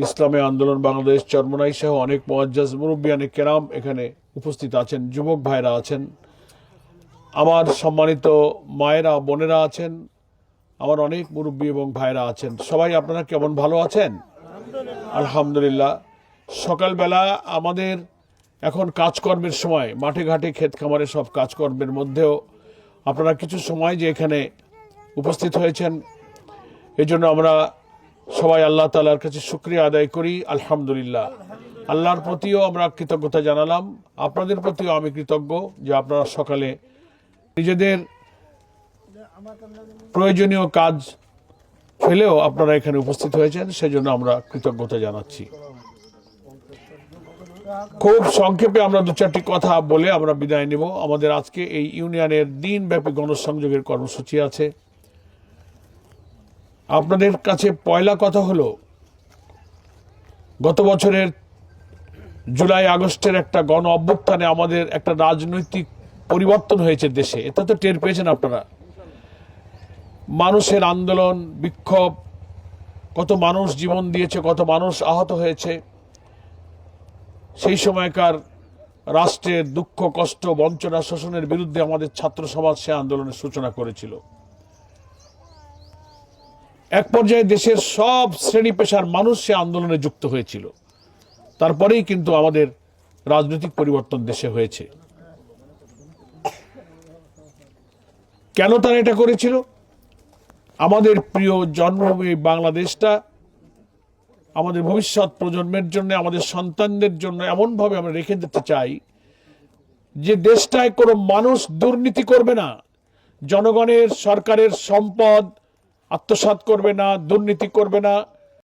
ইসলামী আন্দোলন বাংলাদেশ চরমোনাই সহ অনেক মুআজ্জাজ মুরব্বিয়ানে কেরাম এখানে উপস্থিত আছেন, যুবক ভাইরা আছেন, আমার সম্মানিত মায়েরা বোনেরা আছেন, আমার অনেক মুরব্বী এবং ভাইরা আছেন। সবাই আপনারা কেমন, ভালো আছেন? আলহামদুলিল্লাহ। সকালবেলা আমাদের এখন কাজকর্মের সময়, মাঠে ঘাটে ক্ষেত খামারে সব কাজকর্মের মধ্যেও আপনারা কিছু সময় যে এখানে উপস্থিত হয়েছেন, এই জন্য আমরা সবাই আল্লাহ তাআলার কাছে শুকরিয়া আদায় করি। আলহামদুলিল্লাহ। আল্লাহর প্রতিও আমরা কৃতজ্ঞতা জানালাম, আপনাদের প্রতিও আমি কৃতজ্ঞ যে আপনারা সকালে নিজেদের প্রয়োজনীয় কাজ ফেলেও আপনারা এখানে উপস্থিত হয়েছেন, সেজন্য আমরা কৃতজ্ঞতা জানাচ্ছি। খুব সংক্ষেপে আমরা দু চারটি কথা বলে আমরা বিদায় নেব। আমাদের আজকে এই ইউনিয়নের দিনব্যাপী গণসংযোগের কর্মসূচি আছে। আপনাদের কাছে পয়লা কথা হলো, গত বছরের জুলাই আগস্টের একটা গণ অভ্যুত্থানে আমাদের একটা রাজনৈতিক পরিবর্তন হয়েছে দেশে, এটা তো টের পেয়েছেন আপনারা। মানুষের আন্দোলন, বিক্ষোভ, কত মানুষ জীবন দিয়েছে, কত মানুষ আহত হয়েছে। সেই সময়কার রাষ্ট্রের দুঃখ, কষ্ট, বঞ্চনা, শোষণের বিরুদ্ধে আমাদের ছাত্র সমাজ সে আন্দোলনের সূচনা করেছিল। এক পর্যায়ে দেশের সব শ্রেণী পেশার মানুষ সে আন্দোলনে যুক্ত হয়েছিল। তারপরেই কিন্তু আমাদের রাজনৈতিক পরিবর্তন দেশে হয়েছে। কেন তারা এটা করেছিল? আমাদের প্রিয় জন্মভূমি বাংলাদেশটা আমাদের ভবিষ্যৎ প্রজন্মের জন্য, আমাদের সন্তানদের জন্য এমনভাবে আমরা রেখে দিতে চাই যে দেশটায় কোনো মানুষ দুর্নীতি করবে না, জনগণের, সরকারের সম্পদ আত্মসাৎ করবে না, দুর্নীতি করবে না,